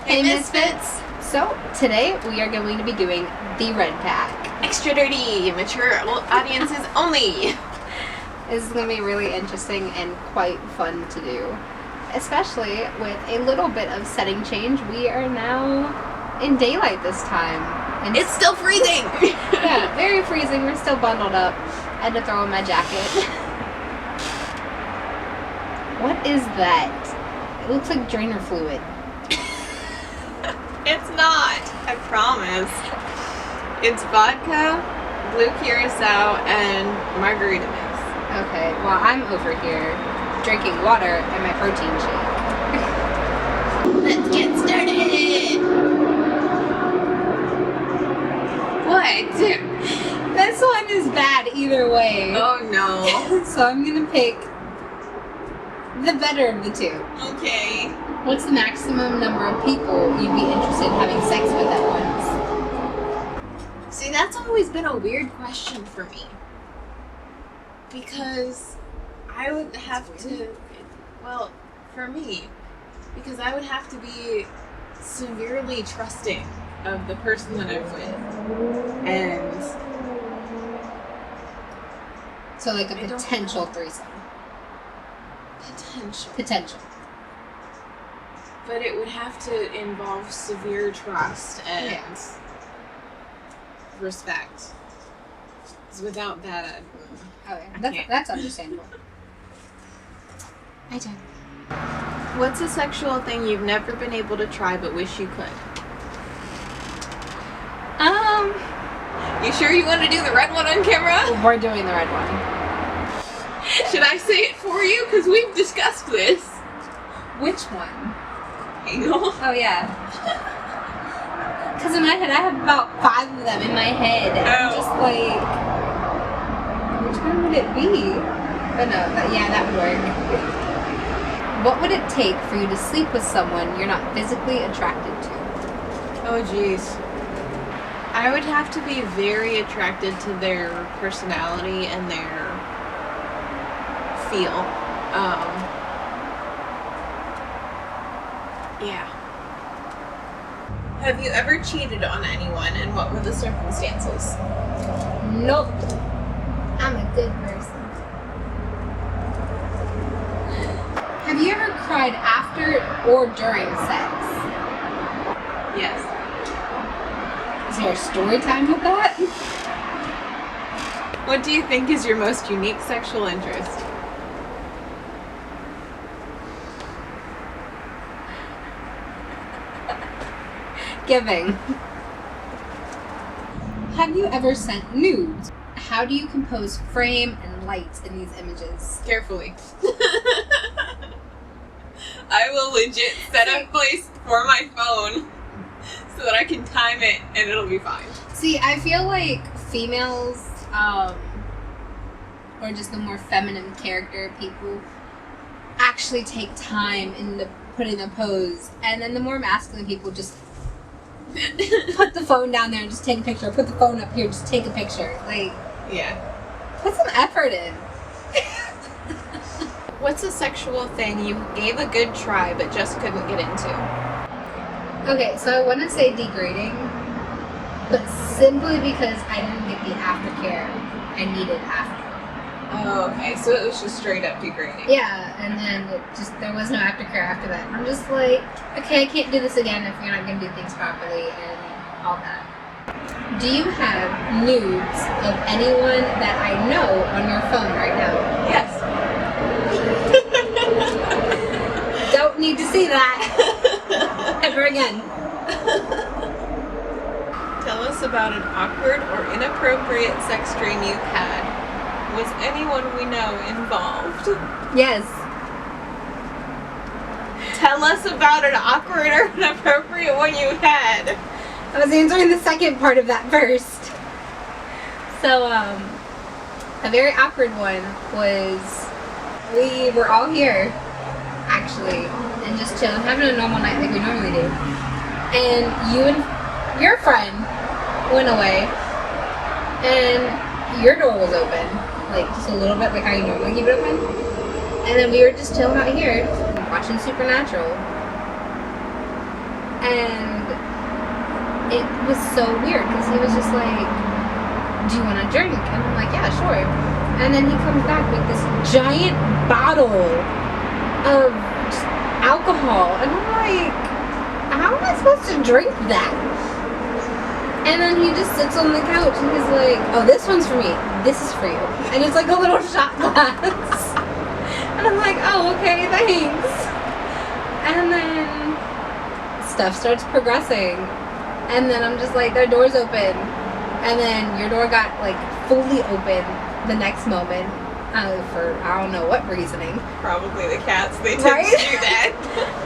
Hey Misfits! So, today we are going to be doing the Red Pack. Extra dirty, mature audiences only! This is going to be really interesting and quite fun to do. Especially with a little bit of setting change. We are now in daylight this time. And it's still freezing! Yeah, very freezing. We're still bundled up. I had to throw on my jacket. What is that? It looks like drainer fluid. It's not, I promise. It's vodka, blue curacao, and margarita mix. Okay, well I'm over here drinking water and my protein shake. Let's get started! What? This one is bad either way. Oh no. So I'm gonna pick the better of the two. Okay. What's the maximum number of people you'd be interested in having sex with at once? See, that's always been a weird question for me. Because I would have to, well, for me, because I would have to be severely trusting of the person that I'm with. And so like a potential threesome. Potential. But it would have to involve severe trust and respect. Because without that, that's understandable. I do. What's a sexual thing you've never been able to try but wish you could? You sure you want to do the red one on camera? We're doing the red one. Should I say it for you? Because we've discussed this. Which one? Anal. Oh, yeah. Because in my head, I have about 5 of them in my head. And I'm just like, which one would it be? But no, that would work. What would it take for you to sleep with someone you're not physically attracted to? Oh, jeez. I would have to be very attracted to their personality and their feel. Yeah. Have you ever cheated on anyone, and what were the circumstances? Nope. I'm a good person. Have you ever cried after or during sex? Yes. Is there a story time with that? What do you think is your most unique sexual interest? Giving. Have you ever sent nudes? How do you compose frame and light in these images? Carefully. I will legit set a place for my phone so that I can time it and it'll be fine. See, I feel like females, or just the more feminine character people, actually take time in putting the pose, and then the more masculine people just put the phone down there and just take a picture. Put the phone up here, just take a picture. Like, yeah. Put some effort in. What's a sexual thing you gave a good try but just couldn't get into? Okay, so I want to say degrading, but simply because I didn't get the aftercare I needed after. Oh, okay. So it was just straight up degrading. Yeah, and then there was no aftercare after that. I'm just like, okay, I can't do this again if you're not going to do things properly and all that. Do you have nudes of anyone that I know on your phone right now? Yes. Don't need to see that ever again. Tell us about an awkward or inappropriate sex dream you've had. Was anyone we know involved? Yes. Tell us about an awkward or inappropriate one you had. I was answering the second part of that first. So, a very awkward one was, we were all here, actually, and just chilling, having a normal night like we normally do. And you and your friend went away, and your door was open, like just a little bit, like how you normally keep it open. And then we were just chilling out here, watching Supernatural. And it was so weird because he was just like, do you want a drink? And I'm like, yeah, sure. And then he comes back with this giant bottle of just alcohol. And I'm like, how am I supposed to drink that? And then he just sits on the couch and he's like, oh, this one's for me. This is for you. And it's like a little shot glass. And I'm like, oh, okay, thanks. And then stuff starts progressing. And then I'm just like, their door's open. And then your door got like fully open the next moment. For I don't know what reasoning. Probably the cats. They tend Right? to do that.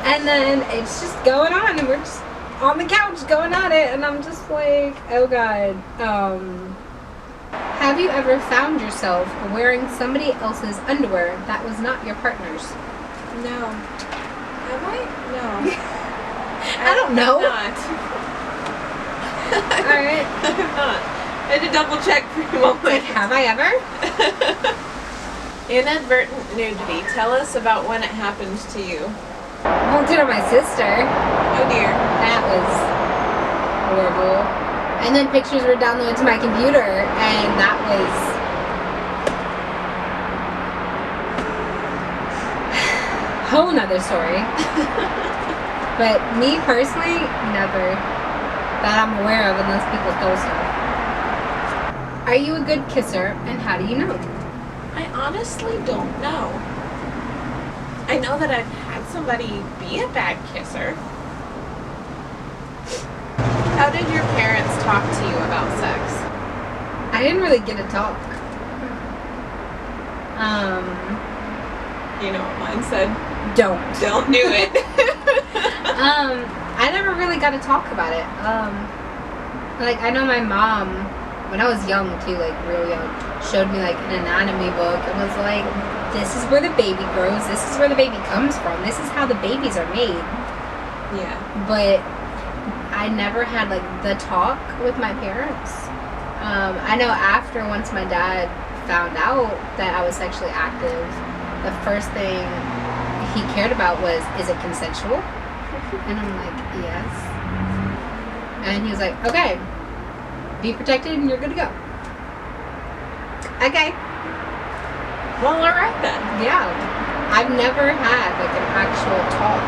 And then it's just going on, and we're just on the couch going at it, and I'm just like, oh god. Have you ever found yourself wearing somebody else's underwear that was not your partner's? No. Have I? No. I don't know. I'm not. Alright. I'm not. I had to double check for a moment. Like, have I ever? Inadvertent nudity. Tell us about when it happened to you. Well, did on my sister. Oh dear. That was horrible. And then pictures were downloaded to my computer, and that was whole nother story. But me personally, never. That I'm aware of, unless people stole stuff. Are you a good kisser, and how do you know? I honestly don't know. I know that I've had somebody be a bad kisser. How did your parents talk to you about sex? I didn't really get to talk. You know what mine said? Don't. Don't do it. I never really got to talk about it. Like, I know my mom, when I was young too, like real young, showed me like an anatomy book and was like, this is where the baby grows, this is where the baby comes from, this is how the babies are made. Yeah. But I never had like the talk with my parents. I know after, once my dad found out that I was sexually active, the first thing he cared about was, is it consensual? And I'm like, yes. And he was like, okay, be protected and you're good to go. Okay. Well, alright then. Yeah. I've never had like an actual talk.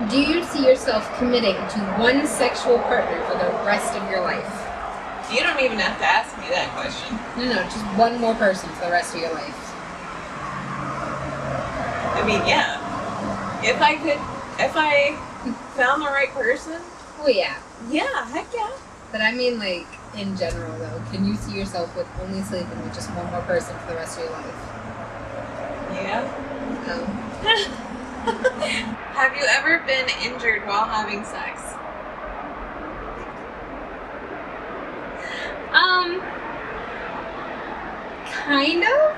Do you see yourself committing to one sexual partner for the rest of your life? You don't even have to ask me that question. No, just one more person for the rest of your life. I mean, yeah. If I found the right person, Well, yeah. yeah, heck yeah. But I mean, like, in general, though, can you see yourself with only sleeping with just one more person for the rest of your life? Yeah. No. Have you ever been injured while having sex? Kind of.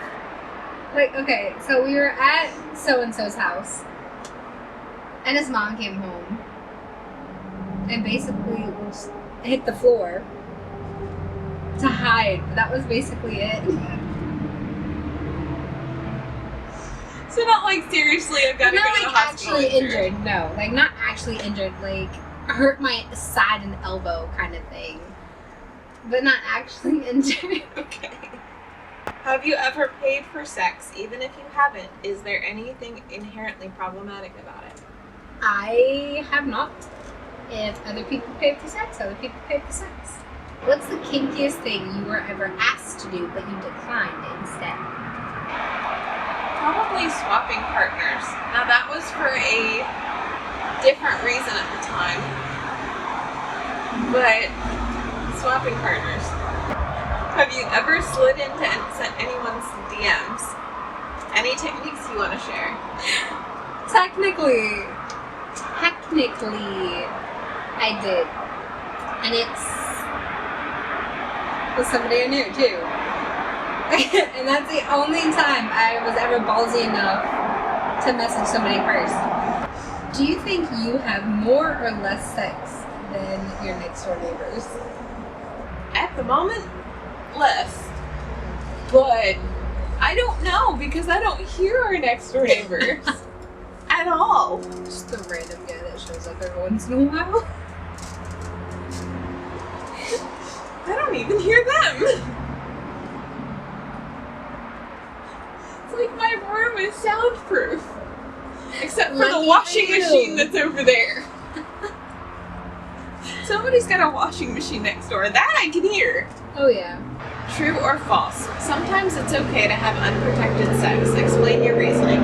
Like, okay, so we were at so-and-so's house, and his mom came home, and basically just hit the floor to hide. But that was basically it. So not like seriously, I've got to go Not to the like hospital. actually injured, no. Like, not actually injured, like, hurt my side and elbow kind of thing. But not actually injured. Okay. Have you ever paid for sex, even if you haven't? Is there anything inherently problematic about it? I have not. If other people pay for sex, other people pay for sex. What's the kinkiest thing you were ever asked to do but you declined instead? Probably swapping partners. Now that was for a different reason at the time. But swapping partners. Have you ever slid into and sent anyone's DMs? Any techniques you want to share? Technically, I did. And it's with somebody I knew too. And that's the only time I was ever ballsy enough to message somebody first. Do you think you have more or less sex than your next door neighbors? At the moment, less. But I don't know because I don't hear our next door neighbors. At at all. Just the random guy that shows up every once in a while. I don't even hear them. It's like my room is soundproof. Except for the Lucky washing for you. machine that's over there. Somebody's got a washing machine next door. That I can hear. Oh yeah. True or false? Sometimes it's okay to have unprotected sex. Explain your reasoning.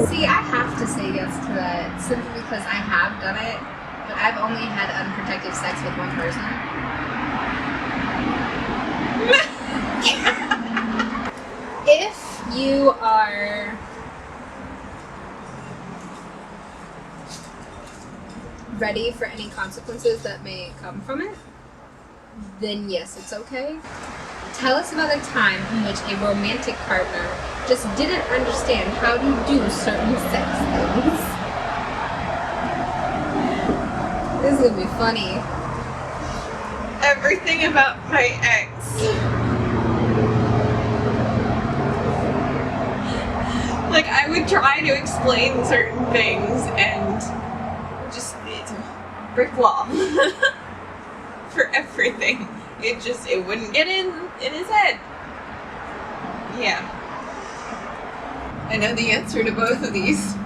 See, I have to say yes to that simply because I have done it, but I've only had unprotected sex with one person. If you are ready for any consequences that may come from it, then yes, it's okay. Tell us about a time in which a romantic partner just didn't understand how to do certain sex things. This is gonna be funny. Everything about my ex. Like, I would try to explain certain things and just, it's a brick wall. For everything. It wouldn't get in his head. Yeah. I know the answer to both of these.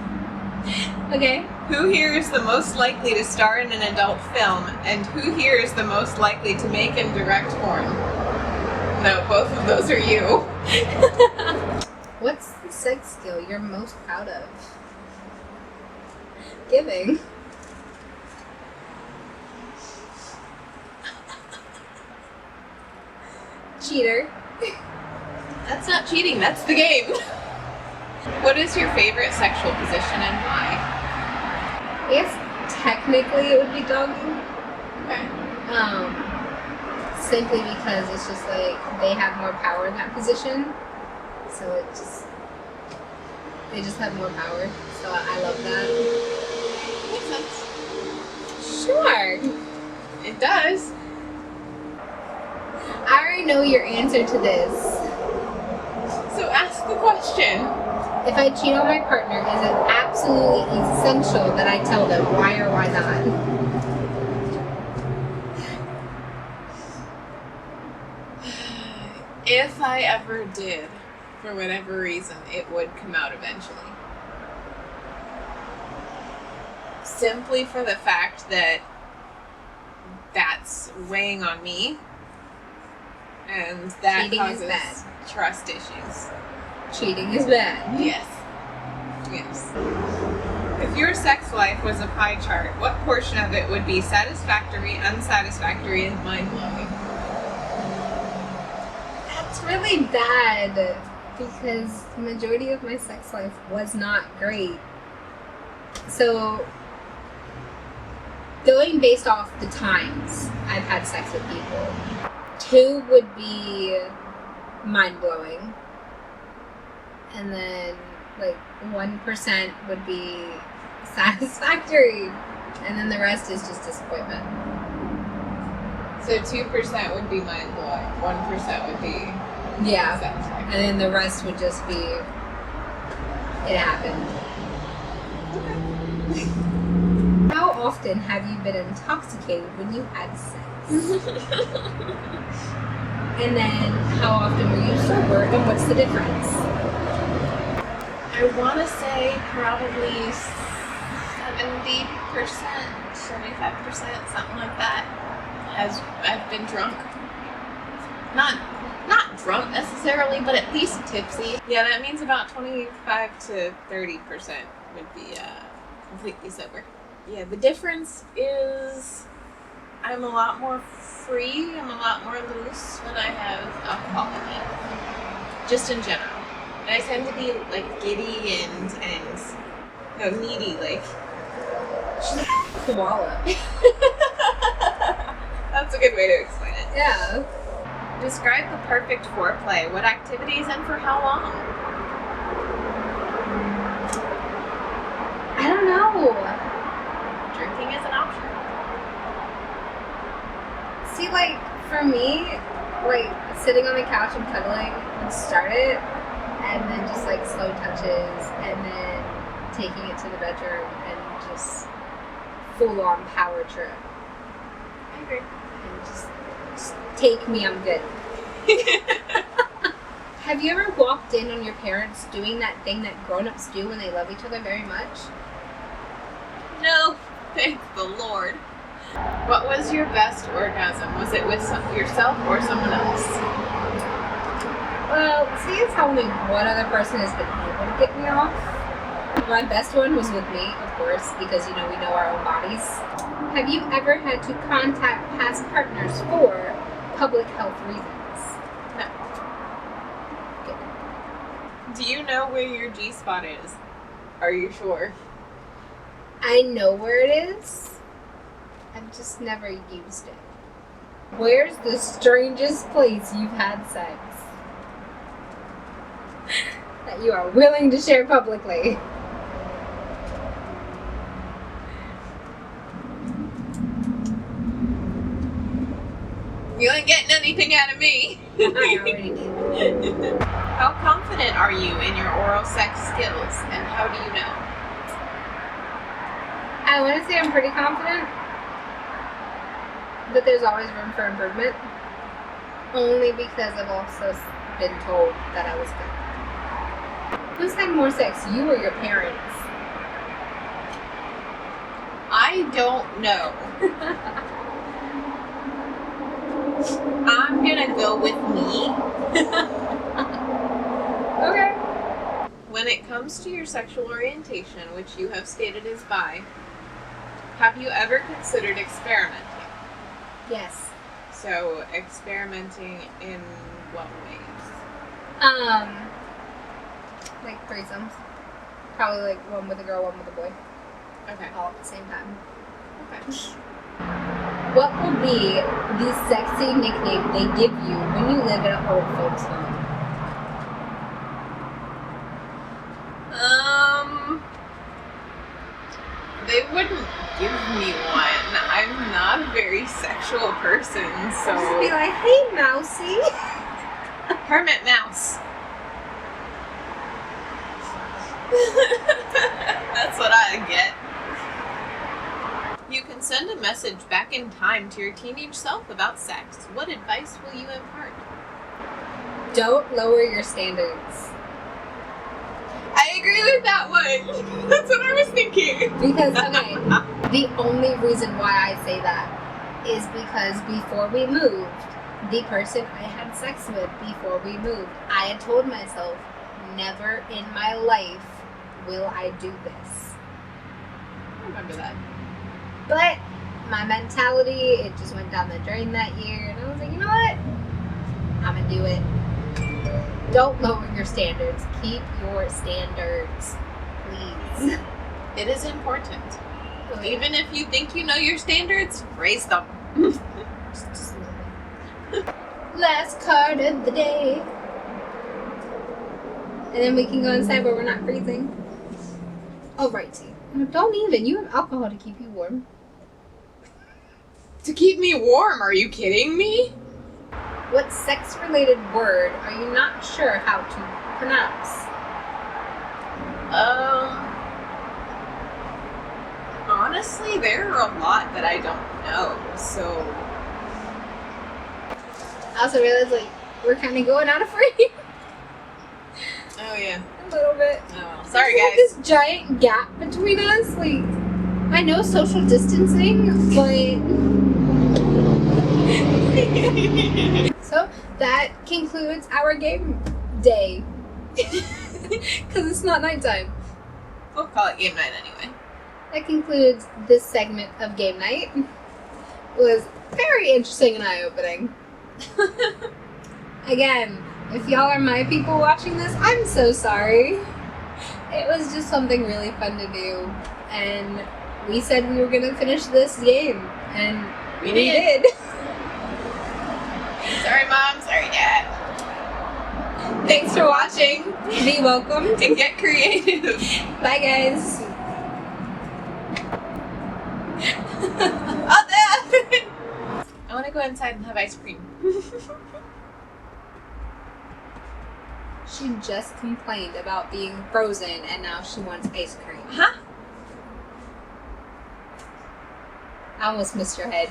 Okay. Who here is the most likely to star in an adult film, and who here is the most likely to make and direct porn? No, both of those are you. What's the sex skill you're most proud of? Giving. Cheater. That's not cheating, that's the game. What is your favorite sexual position and why? I guess technically it would be dogging. Okay. Simply because it's just like they have more power in that position. So they just have more power. So I love that. Makes sense. Sure. It does. I already know your answer to this. So ask the question. If I cheat on my partner, is it absolutely essential that I tell them why or why not? If I ever did, for whatever reason, it would come out eventually. Simply for the fact that that's weighing on me, and that Cheating is causes bad. trust issues. Cheating is bad. Yes. Yes. If your sex life was a pie chart, what portion of it would be satisfactory, unsatisfactory, and mind-blowing? That's really bad because the majority of my sex life was not great. So, going based off the times I've had sex with people, 2 would be mind-blowing. And then, 1% would be satisfactory. And then the rest is just disappointment. So 2% would be mind-blowing, 1% would be Yeah. satisfactory. And then the rest would just be, it happened. How often have you been intoxicated when you had sex? And then, how often were you sober, and what's the difference? I want to say probably 70%, 75%, something like that. I've been drunk. Not drunk necessarily, but at least tipsy. Yeah, that means about 25 to 30% would be completely sober. Yeah, the difference is I'm a lot more free, I'm a lot more loose when I have alcohol in me. Just in general. And I tend to be giddy and needy, She's a koala. That's a good way to explain it. Yeah. Describe the perfect foreplay. What activities and for how long? I don't know. Drinking is an option. See, for me, sitting on the couch and cuddling would start it, and then just, slow touches, and then taking it to the bedroom and just full-on power trip. I agree. And just take me, I'm good. Have you ever walked in on your parents doing that thing that grown-ups do when they love each other very much? No, thank the Lord. What was your best orgasm? Was it with yourself or someone else? Well, seeing as how only one other person has been able to get me off, my best one was with me, of course, because, we know our own bodies. Have you ever had to contact past partners for public health reasons? No. Do you know where your G-spot is? Are you sure? I know where it is. I've just never used it. Where's the strangest place you've had sex that you are willing to share publicly? You ain't getting anything out of me. I already did. How confident are you in your oral sex skills, and how do you know? I want to say I'm pretty confident, but there's always room for improvement. Only because I've also been told that I was good. Who's had more sex, you or your parents? I don't know. I'm gonna go with me. Okay. When it comes to your sexual orientation, which you have stated is bi, have you ever considered experimenting? Yes. So, experimenting in what ways? Like threesomes. Probably like one with a girl, one with a boy. Okay. All at the same time. Okay. What will be the sexy nickname they give you when you live in an old folks home? They wouldn't give me one. I'm not a very sexual person, so... Just be like, hey, Mousy. Hermit mouse. That's what I get. You can send a message back in time to your teenage self about sex. What advice will you impart? Don't lower your standards. I agree with that one. That's what I was thinking. Because, okay, the only reason why I say that is because before we moved, the person I had sex with before we moved, I had told myself, never in my life will I do this. I remember that. But my mentality, it just went down the drain that year, and I was like, you know what? I'm gonna do it. Don't lower your standards. Keep your standards, please. It is important. Oh, yeah. Even if you think you know your standards, raise them. Just a little bit. Last card of the day. And then we can go inside where we're not freezing. Oh, righty. No, don't even. You have alcohol to keep you warm. To keep me warm, are you kidding me? What sex-related word are you not sure how to pronounce? Honestly, there are a lot that I don't know, so... I also realized, like, we're kind of going out of frame. Oh, yeah. A little bit. Oh, well. Sorry, There's, like, guys. this giant gap between us. Like, I know social distancing, but... So, that concludes our game day. Because it's not nighttime. We'll call it game night anyway. That concludes this segment of game night. It was very interesting and eye-opening. Again, if y'all are my people watching this, I'm so sorry. It was just something really fun to do. And we said we were going to finish this game. And we did. Sorry, Mom. Sorry, Dad. Thanks for watching. Be welcome. And get creative. Bye, guys. Oh, Dad! I want to go inside and have ice cream. She just complained about being frozen and now she wants ice cream. Huh? I almost missed your head.